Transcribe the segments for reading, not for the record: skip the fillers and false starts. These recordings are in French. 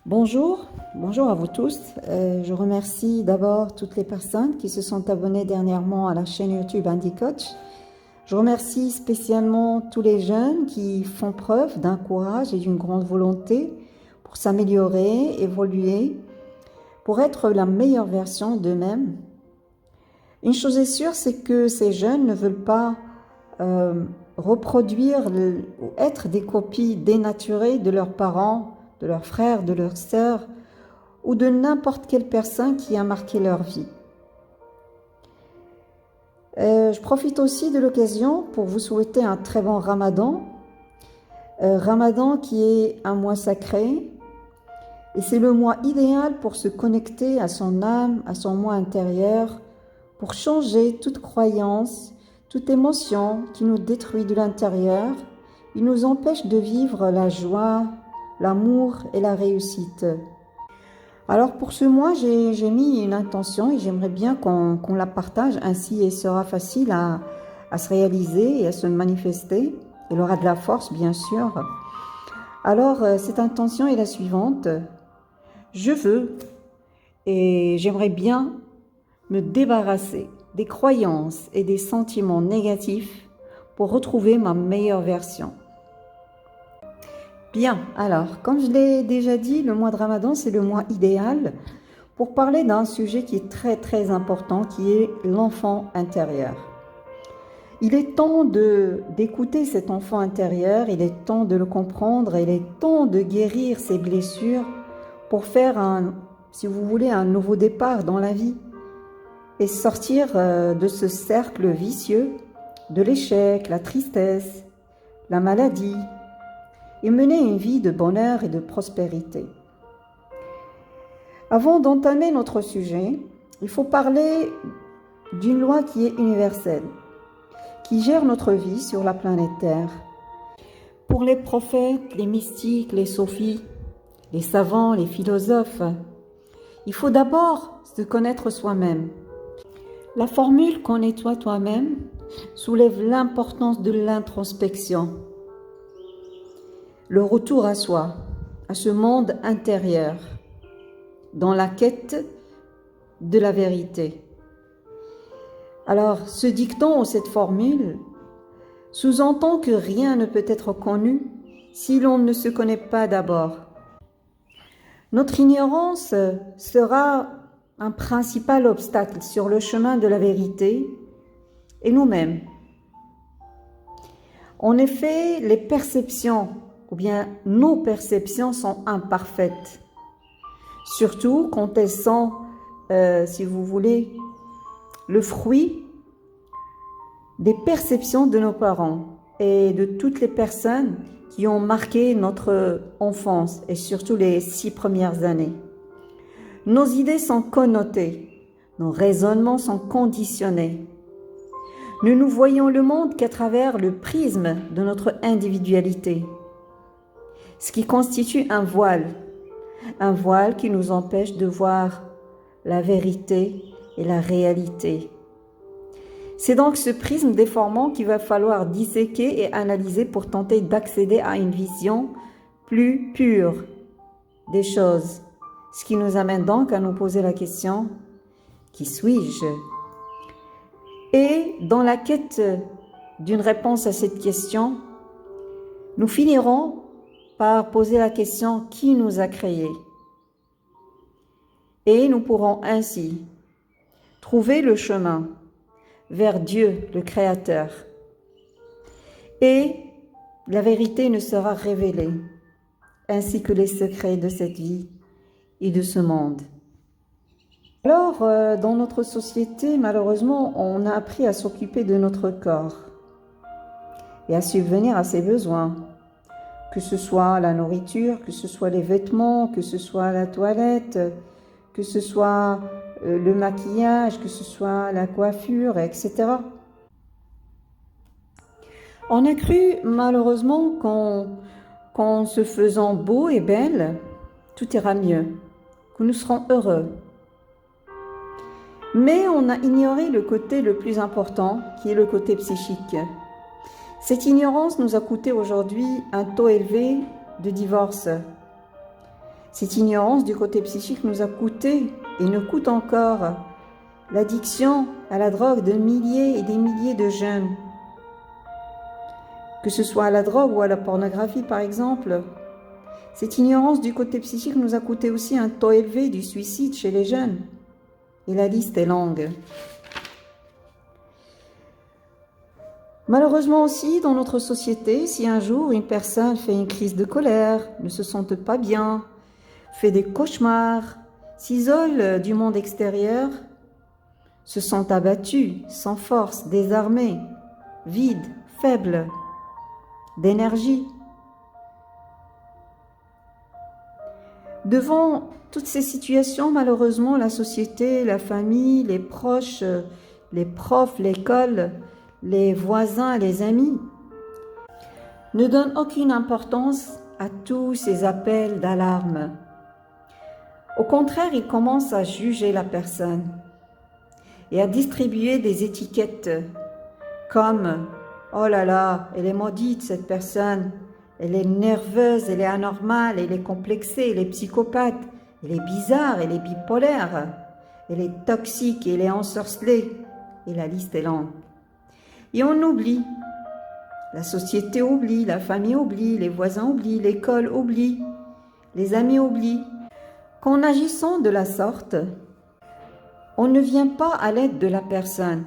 Bonjour à vous tous. Je remercie d'abord toutes les personnes qui se sont abonnées dernièrement à la chaîne YouTube Andy Coach. Je remercie spécialement tous les jeunes qui font preuve d'un courage et d'une grande volonté pour s'améliorer, évoluer, pour être la meilleure version d'eux-mêmes. Une chose est sûre, c'est que ces jeunes ne veulent pas reproduire ou être des copies dénaturées de leurs parents, de leurs frères, de leurs sœurs ou de n'importe quelle personne qui a marqué leur vie. Je profite aussi de l'occasion pour vous souhaiter un très bon Ramadan. Ramadan qui est un mois sacré et c'est le mois idéal pour se connecter à son âme, à son moi intérieur, pour changer toute croyance, toute émotion qui nous détruit de l'intérieur. Il nous empêche de vivre la joie, l'amour et la réussite. Alors pour ce mois, j'ai mis une intention et j'aimerais bien qu'on la partage, ainsi elle sera facile à se réaliser et à se manifester. Elle aura de la force, bien sûr. Alors cette intention est la suivante. Je veux et j'aimerais bien me débarrasser des croyances et des sentiments négatifs pour retrouver ma meilleure version. Bien, alors, comme je l'ai déjà dit, le mois de Ramadan, c'est le mois idéal pour parler d'un sujet qui est très important, qui est l'enfant intérieur. Il est temps d'écouter cet enfant intérieur, il est temps de le comprendre, il est temps de guérir ses blessures pour faire si vous voulez, un nouveau départ dans la vie et sortir de ce cercle vicieux de l'échec, la tristesse, la maladie, et mener une vie de bonheur et de prospérité. Avant d'entamer notre sujet, il faut parler d'une loi qui est universelle, qui gère notre vie sur la planète Terre. Pour les prophètes, les mystiques, les sophis, les savants, les philosophes, il faut d'abord se connaître soi-même. La formule « connais-toi toi-même » soulève l'importance de l'introspection. Le retour à soi, à ce monde intérieur, dans la quête de la vérité. Alors, ce dicton ou cette formule sous-entend que rien ne peut être connu si l'on ne se connaît pas d'abord. Notre ignorance sera un principal obstacle sur le chemin de la vérité et nous-mêmes. En effet, les perceptions ou bien nos perceptions sont imparfaites, surtout quand elles sont, si vous voulez, le fruit des perceptions de nos parents et de toutes les personnes qui ont marqué notre enfance et surtout les 6 premières années. Nos idées sont connotées, nos raisonnements sont conditionnés. Nous ne voyons le monde qu'à travers le prisme de notre individualité, ce qui constitue un voile qui nous empêche de voir la vérité et la réalité. C'est donc ce prisme déformant qu'il va falloir disséquer et analyser pour tenter d'accéder à une vision plus pure des choses, ce qui nous amène donc à nous poser la question « Qui suis-je » Et dans la quête d'une réponse à cette question, nous finirons par poser la question « Qui nous a créés ?» Et nous pourrons ainsi trouver le chemin vers Dieu, le Créateur. Et la vérité nous sera révélée, ainsi que les secrets de cette vie et de ce monde. Alors, dans notre société, malheureusement, on a appris à s'occuper de notre corps et à subvenir à ses besoins, que ce soit la nourriture, que ce soit les vêtements, que ce soit la toilette, que ce soit le maquillage, que ce soit la coiffure, etc. On a cru malheureusement qu'en se faisant beau et belle, tout ira mieux, que nous serons heureux. Mais on a ignoré le côté le plus important, qui est le côté psychique. Cette ignorance nous a coûté aujourd'hui un taux élevé de divorce. Cette ignorance du côté psychique nous a coûté et nous coûte encore l'addiction à la drogue de milliers et des milliers de jeunes. Que ce soit à la drogue ou à la pornographie par exemple. Cette ignorance du côté psychique nous a coûté aussi un taux élevé du suicide chez les jeunes. Et la liste est longue. Malheureusement aussi, dans notre société, si un jour une personne fait une crise de colère, ne se sente pas bien, fait des cauchemars, s'isole du monde extérieur, se sent abattu, sans force, désarmé, vide, faible, d'énergie. Devant toutes ces situations, malheureusement, la société, la famille, les proches, les profs, l'école, les voisins, les amis, ne donnent aucune importance à tous ces appels d'alarme. Au contraire, ils commencent à juger la personne et à distribuer des étiquettes comme « Oh là là, elle est maudite cette personne, elle est nerveuse, elle est anormale, elle est complexée, elle est psychopathe, elle est bizarre, elle est bipolaire, elle est toxique, elle est ensorcelée. » Et la liste est longue. Et on oublie. La société oublie, la famille oublie, les voisins oublient, l'école oublie, les amis oublient. Qu'en agissant de la sorte, on ne vient pas à l'aide de la personne,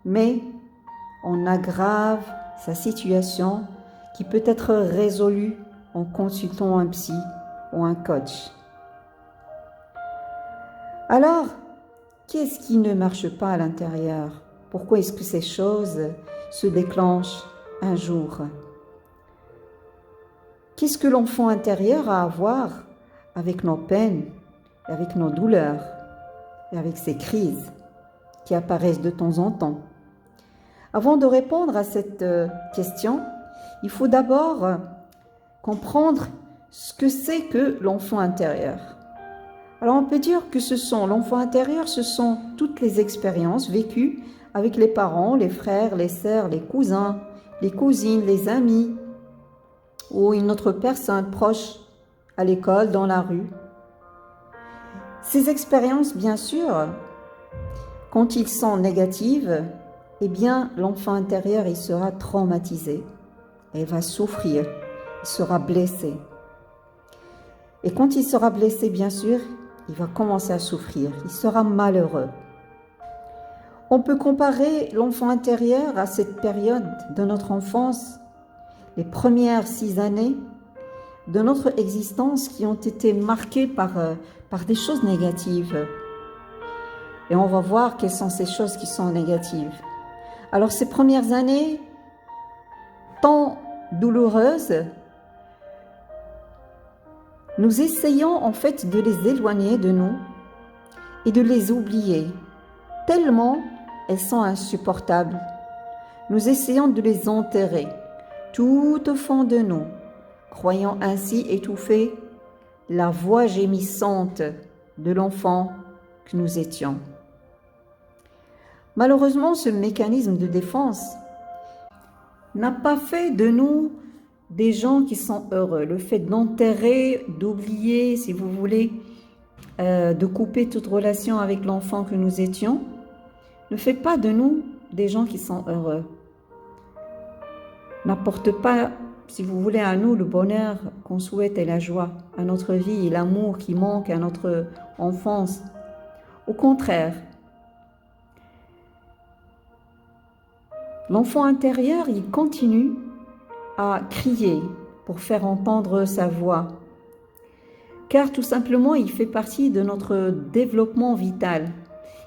mais on aggrave sa situation qui peut être résolue en consultant un psy ou un coach. Alors, qu'est-ce qui ne marche pas à l'intérieur? Pourquoi est-ce que ces choses se déclenchent un jour? Qu'est-ce que l'enfant intérieur a à voir avec nos peines, avec nos douleurs et avec ces crises qui apparaissent de temps en temps? Avant de répondre à cette question, il faut d'abord comprendre ce que c'est que l'enfant intérieur. Alors on peut dire que l'enfant intérieur, ce sont toutes les expériences vécues avec les parents, les frères, les sœurs, les cousins, les cousines, les amis ou une autre personne proche à l'école, dans la rue. Ces expériences, bien sûr, quand ils sont négatives, eh bien, l'enfant intérieur, il sera traumatisé, il va souffrir, il sera blessé. Et quand il sera blessé, bien sûr, il va commencer à souffrir, il sera malheureux. On peut comparer l'enfant intérieur à cette période de notre enfance, les premières 6 années de notre existence qui ont été marquées par des choses négatives. Et on va voir quelles sont ces choses qui sont négatives. Alors ces premières années, tant douloureuses, nous essayons en fait de les éloigner de nous et de les oublier, tellement elles sont insupportables. Nous essayons de les enterrer tout au fond de nous, croyant ainsi étouffer la voix gémissante de l'enfant que nous étions. Malheureusement, ce mécanisme de défense n'a pas fait de nous des gens qui sont heureux. Le fait d'enterrer, d'oublier, si vous voulez, de couper toute relation avec l'enfant que nous étions, ne fait pas de nous des gens qui sont heureux. N'apporte pas, si vous voulez, à nous le bonheur qu'on souhaite et la joie à notre vie et l'amour qui manque à notre enfance. Au contraire, l'enfant intérieur, il continue à crier pour faire entendre sa voix. Car tout simplement, il fait partie de notre développement vital.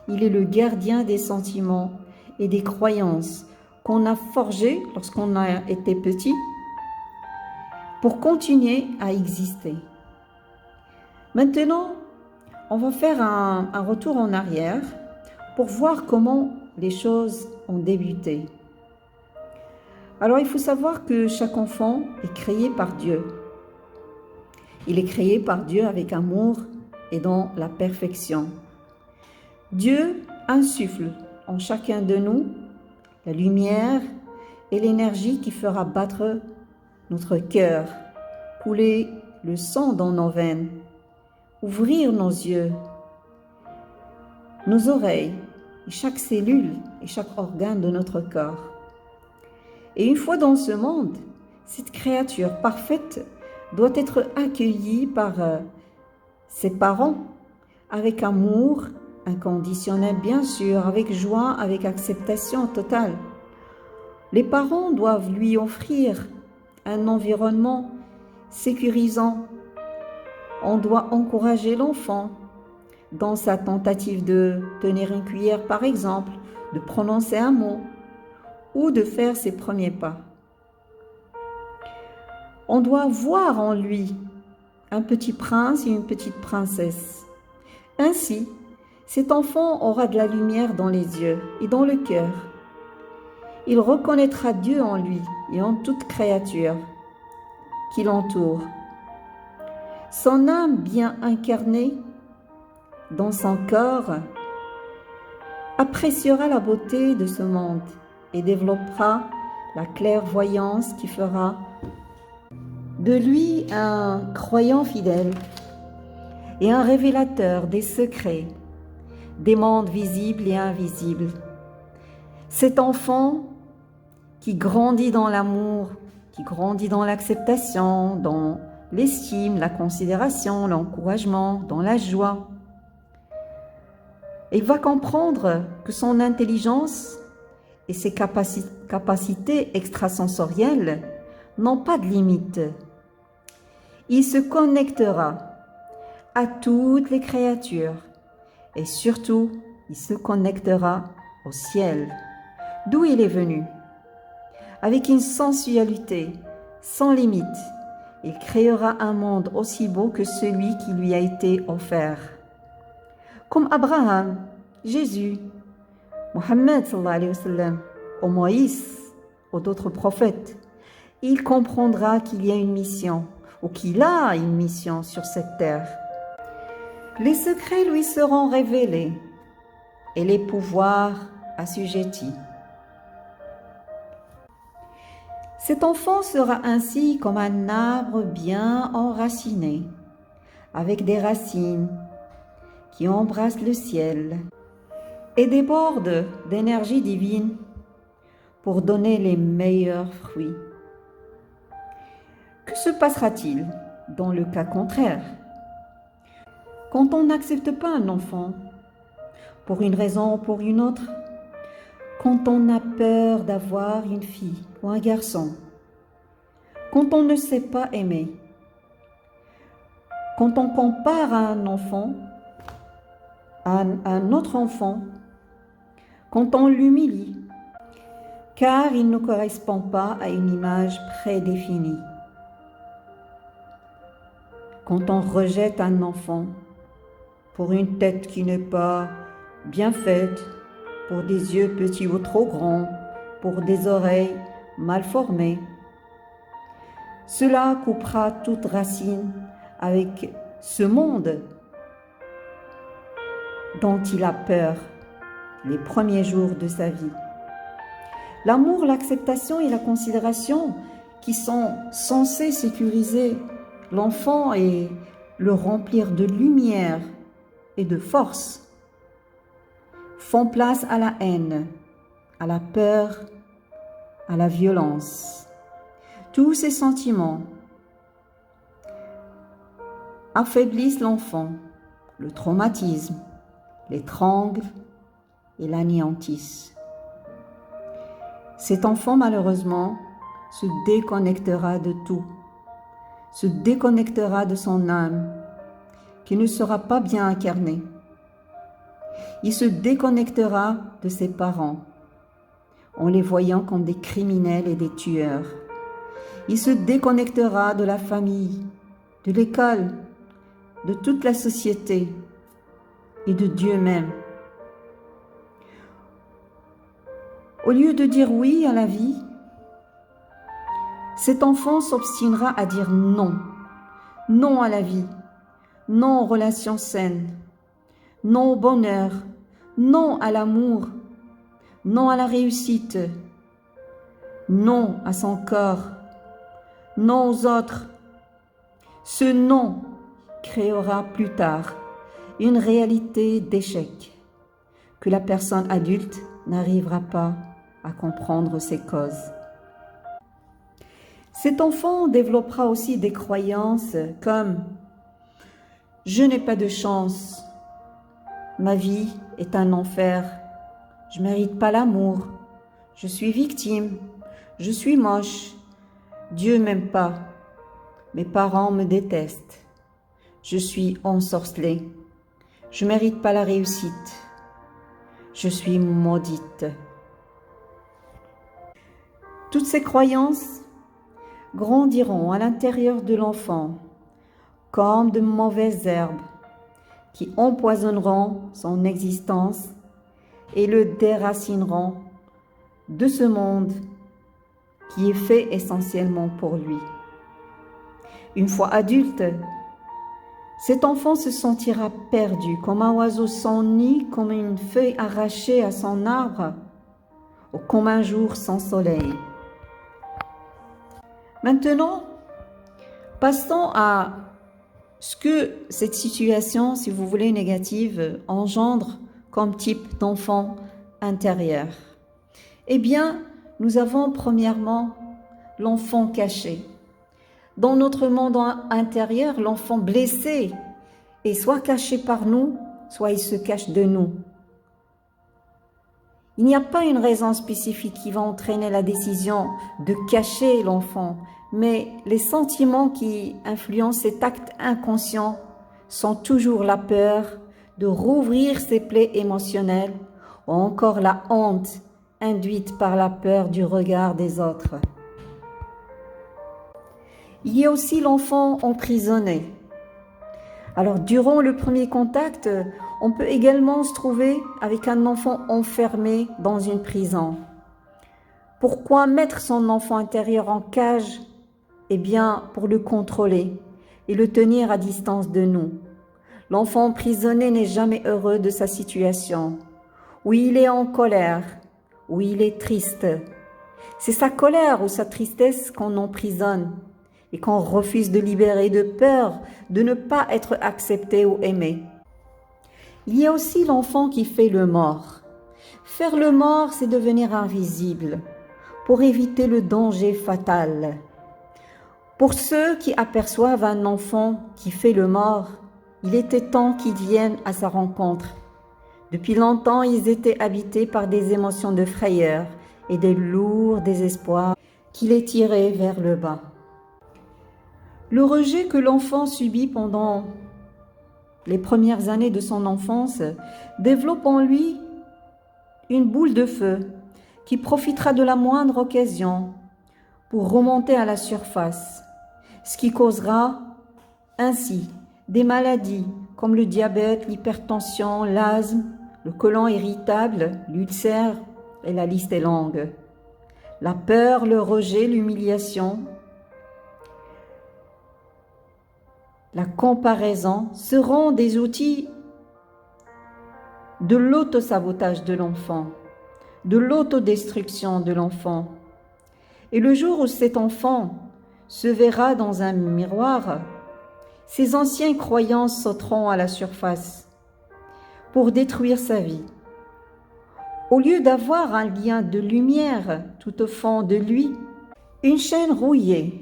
Il est le gardien des sentiments et des croyances qu'on a forgées lorsqu'on a été petit pour continuer à exister. Maintenant, on va faire un retour en arrière pour voir comment les choses ont débuté. Alors, il faut savoir que chaque enfant est créé par Dieu. Il est créé par Dieu avec amour et dans la perfection. Dieu insuffle en chacun de nous la lumière et l'énergie qui fera battre notre cœur, couler le sang dans nos veines ouvrir nos yeux, nos oreilles, et chaque cellule et chaque organe de notre corps. Et une fois dans ce monde, cette créature parfaite doit être accueillie par ses parents avec amour inconditionnel, bien sûr, avec joie, avec acceptation totale. Les parents doivent lui offrir un environnement sécurisant. On doit encourager l'enfant dans sa tentative de tenir une cuillère, par exemple, de prononcer un mot ou de faire ses premiers pas. On doit voir en lui un petit prince et une petite princesse. Ainsi, cet enfant aura de la lumière dans les yeux et dans le cœur. Il reconnaîtra Dieu en lui et en toute créature qui l'entoure. Son âme bien incarnée dans son corps appréciera la beauté de ce monde et développera la clairvoyance qui fera de lui un croyant fidèle et un révélateur des secrets, des mondes visibles et invisibles. Cet enfant qui grandit dans l'amour, qui grandit dans l'acceptation, dans l'estime, la considération, l'encouragement, dans la joie. Il va comprendre que son intelligence et ses capacités extrasensorielles n'ont pas de limite. Il se connectera à toutes les créatures et surtout, il se connectera au ciel, d'où il est venu. Avec une sensualité sans limite, il créera un monde aussi beau que celui qui lui a été offert. Comme Abraham, Jésus, Mohammed sallallahu alayhi wa sallam, ou Moïse, ou d'autres prophètes, il comprendra qu'il y a une mission, ou qu'il a une mission sur cette terre. Les secrets lui seront révélés et les pouvoirs assujettis. Cet enfant sera ainsi comme un arbre bien enraciné, avec des racines qui embrassent le ciel et débordent d'énergie divine pour donner les meilleurs fruits. Que se passera-t-il dans le cas contraire? Quand on n'accepte pas un enfant, pour une raison ou pour une autre, quand on a peur d'avoir une fille ou un garçon, quand on ne sait pas aimer, quand on compare un enfant à un autre enfant, quand on l'humilie, car il ne correspond pas à une image prédéfinie. Quand on rejette un enfant pour une tête qui n'est pas bien faite, pour des yeux petits ou trop grands, pour des oreilles mal formées, cela coupera toute racine avec ce monde dont il a peur les premiers jours de sa vie. L'amour, l'acceptation et la considération qui sont censés sécuriser l'enfant et le remplir de lumière et de force font place à la haine, à la peur, à la violence. Tous ces sentiments affaiblissent l'enfant, le traumatisent, l'étranglent et l'anéantissent. Cet enfant, malheureusement, se déconnectera de tout, se déconnectera de son âme, qui ne sera pas bien incarnée. Il se déconnectera de ses parents, en les voyant comme des criminels et des tueurs. Il se déconnectera de la famille, de l'école, de toute la société et de Dieu même. Au lieu de dire oui à la vie, cet enfant s'obstinera à dire non. Non à la vie, non aux relations saines, non au bonheur, non à l'amour, non à la réussite, non à son corps, non aux autres. Ce non créera plus tard une réalité d'échec que la personne adulte n'arrivera pas à comprendre ses causes. Cet enfant développera aussi des croyances comme « je n'ai pas de chance »,« ma vie est un enfer »,« je ne mérite pas l'amour »,« je suis victime »,« je suis moche »,« Dieu m'aime pas »,« mes parents me détestent »,« je suis ensorcelé »,« je ne mérite pas la réussite »,« je suis maudite ». Toutes ces croyances grandiront à l'intérieur de l'enfant comme de mauvaises herbes qui empoisonneront son existence et le déracineront de ce monde qui est fait essentiellement pour lui. Une fois adulte, cet enfant se sentira perdu, comme un oiseau sans nid, comme une feuille arrachée à son arbre, ou comme un jour sans soleil. Maintenant, passons à ce que cette situation, si vous voulez, négative, engendre comme type d'enfant intérieur. Eh bien, nous avons premièrement l'enfant caché. Dans notre monde intérieur, l'enfant blessé est soit caché par nous, soit il se cache de nous. Il n'y a pas une raison spécifique qui va entraîner la décision de cacher l'enfant, mais les sentiments qui influencent cet acte inconscient sont toujours la peur de rouvrir ses plaies émotionnelles ou encore la honte induite par la peur du regard des autres. Il y a aussi l'enfant emprisonné. Alors, durant le premier contact, on peut également se trouver avec un enfant enfermé dans une prison. Pourquoi mettre son enfant intérieur en cage? Eh bien, pour le contrôler et le tenir à distance de nous. L'enfant emprisonné n'est jamais heureux de sa situation. Oui, il est en colère. Oui, il est triste. C'est sa colère ou sa tristesse qu'on emprisonne et qu'on refuse de libérer de peur de ne pas être accepté ou aimé. Il y a aussi l'enfant qui fait le mort. Faire le mort, c'est devenir invisible pour éviter le danger fatal. Pour ceux qui aperçoivent un enfant qui fait le mort, il était temps qu'ils viennent à sa rencontre. Depuis longtemps, ils étaient habités par des émotions de frayeur et des lourds désespoirs qui les tiraient vers le bas. Le rejet que l'enfant subit pendant les premières années de son enfance développe en lui une boule de feu qui profitera de la moindre occasion pour remonter à la surface, ce qui causera ainsi des maladies comme le diabète, l'hypertension, l'asthme, le côlon irritable, l'ulcère, et la liste est longue. La peur, le rejet, l'humiliation, la comparaison seront des outils de l'autosabotage de l'enfant, de l'autodestruction de l'enfant. Et le jour où cet enfant se verra dans un miroir, ses anciennes croyances sauteront à la surface pour détruire sa vie. Au lieu d'avoir un lien de lumière tout au fond de lui, une chaîne rouillée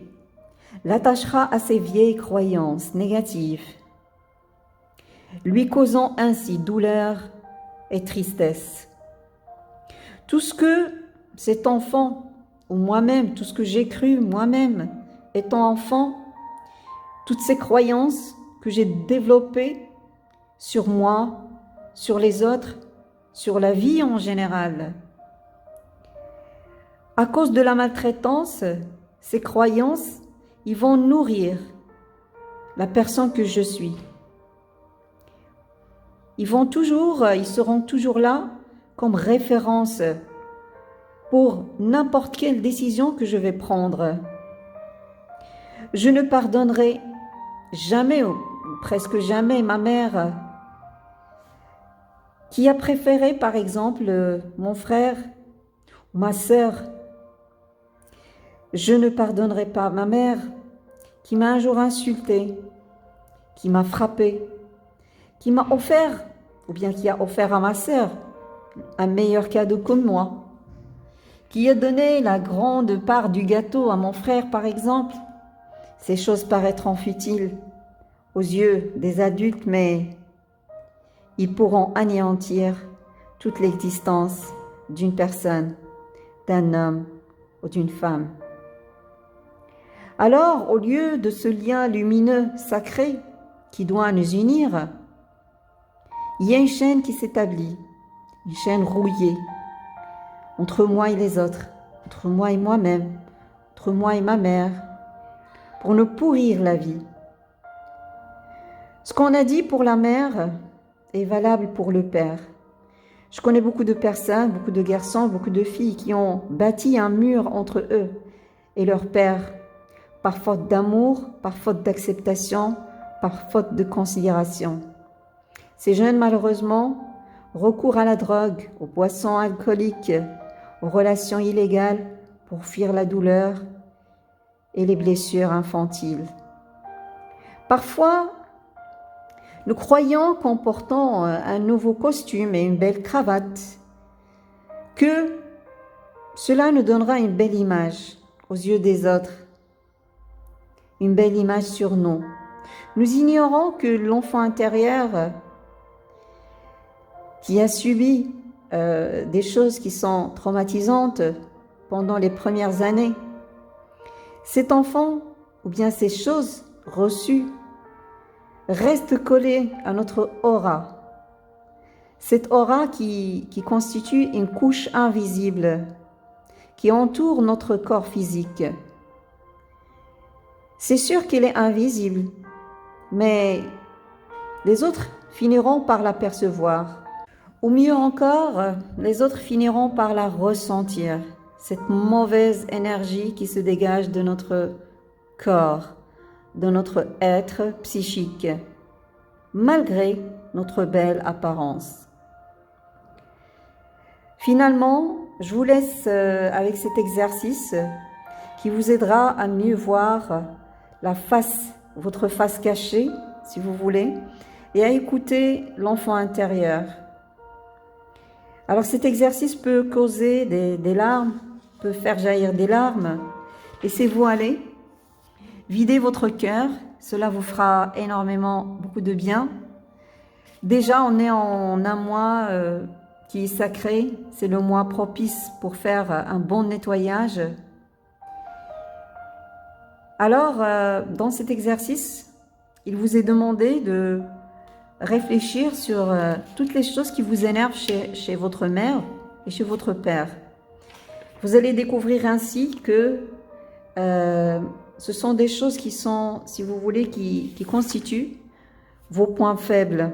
l'attachera à ses vieilles croyances négatives, lui causant ainsi douleur et tristesse. Tout ce que cet enfant, ou moi-même, tout ce que j'ai cru moi-même étant enfant, toutes ces croyances que j'ai développées sur moi, sur les autres, sur la vie en général. À cause de la maltraitance, ces croyances, ils vont nourrir la personne que je suis. Ils seront toujours là comme référence pour n'importe quelle décision que je vais prendre. Je ne pardonnerai jamais, ou presque jamais, ma mère qui a préféré, par exemple, mon frère ou ma sœur. Je ne pardonnerai pas ma mère qui m'a un jour insultée, qui m'a frappé, qui m'a offert, ou bien qui a offert à ma sœur un meilleur cadeau que moi, qui a donné la grande part du gâteau à mon frère, par exemple. Ces choses paraîtront futiles aux yeux des adultes, mais ils pourront anéantir toute l'existence d'une personne, d'un homme ou d'une femme. Alors, au lieu de ce lien lumineux, sacré, qui doit nous unir, il y a une chaîne qui s'établit, une chaîne rouillée, entre moi et les autres, entre moi et moi-même, entre moi et ma mère, pour nous pourrir la vie. Ce qu'on a dit pour la mère est valable pour le père. Je connais beaucoup de personnes, beaucoup de garçons, beaucoup de filles qui ont bâti un mur entre eux et leur père, par faute d'amour, par faute d'acceptation, par faute de considération. Ces jeunes, malheureusement, recourent à la drogue, aux boissons alcooliques, aux relations illégales pour fuir la douleur et les blessures infantiles. Parfois, nous croyons qu'en portant un nouveau costume et une belle cravate, que cela nous donnera une belle image aux yeux des autres, une belle image sur nous. Nous ignorons que l'enfant intérieur qui a subi des choses qui sont traumatisantes pendant les premières années, cet enfant ou bien ces choses reçues restent collées à notre aura. Cette aura qui constitue une couche invisible qui entoure notre corps physique. C'est sûr qu'elle est invisible, mais les autres finiront par l'apercevoir. Ou mieux encore, les autres finiront par la ressentir, cette mauvaise énergie qui se dégage de notre corps, de notre être psychique, malgré notre belle apparence. Finalement, je vous laisse avec cet exercice qui vous aidera à mieux voir la face, votre face cachée, si vous voulez, et à écouter l'enfant intérieur. Alors cet exercice peut causer des larmes, peut faire jaillir des larmes. Laissez-vous aller, videz votre cœur, cela vous fera énormément beaucoup de bien. Déjà, on est en un mois qui est sacré, c'est le mois propice pour faire un bon nettoyage. Alors, dans cet exercice, il vous est demandé de réfléchir sur toutes les choses qui vous énervent chez votre mère et chez votre père. Vous allez découvrir ainsi que ce sont des choses qui sont, si vous voulez, qui constituent vos points faibles.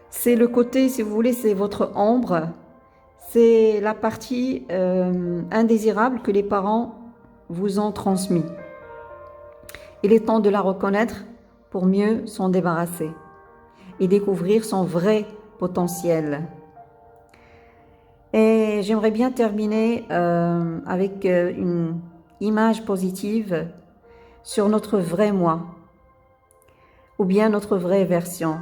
C'est le côté, si vous voulez, c'est votre ombre. C'est la partie indésirable que les parents vous ont transmise. Il est temps de la reconnaître pour mieux s'en débarrasser et découvrir son vrai potentiel. Et j'aimerais bien terminer avec une image positive sur notre vrai moi ou bien notre vraie version.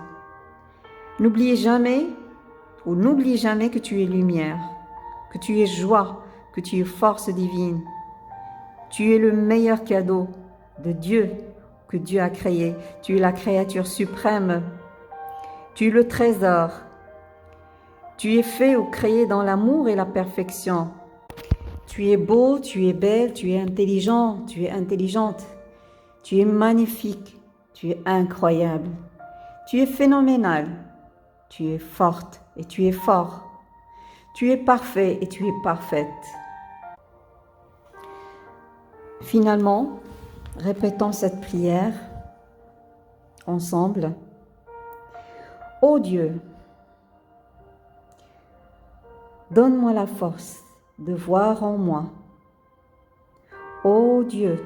N'oubliez jamais ou n'oublie jamais que tu es lumière, que tu es joie, que tu es force divine. Tu es le meilleur cadeau de Dieu que Dieu a créé. Tu es la créature suprême. Tu es le trésor. Tu es fait ou créé dans l'amour et la perfection. Tu es beau, tu es belle, tu es intelligent, tu es intelligente. Tu es magnifique, tu es incroyable. Tu es phénoménal. Tu es forte et tu es fort. Tu es parfait et tu es parfaite. Finalement, répétons cette prière ensemble. Ô Dieu, donne-moi la force de voir en moi. Ô Dieu,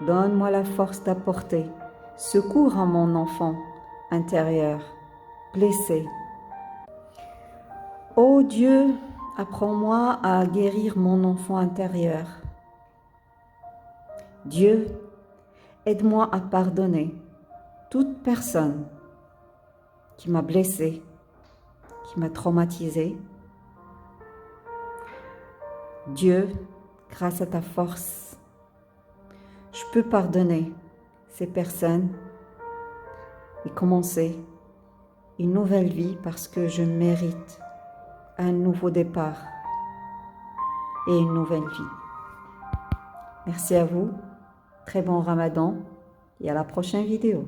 donne-moi la force d'apporter secours à mon enfant intérieur, blessé. Ô Dieu, apprends-moi à guérir mon enfant intérieur. Dieu, aide-moi à pardonner toute personne qui m'a blessée, qui m'a traumatisée. Dieu, grâce à ta force, je peux pardonner ces personnes et commencer une nouvelle vie parce que je mérite un nouveau départ et une nouvelle vie. Merci à vous, très bon Ramadan et à la prochaine vidéo.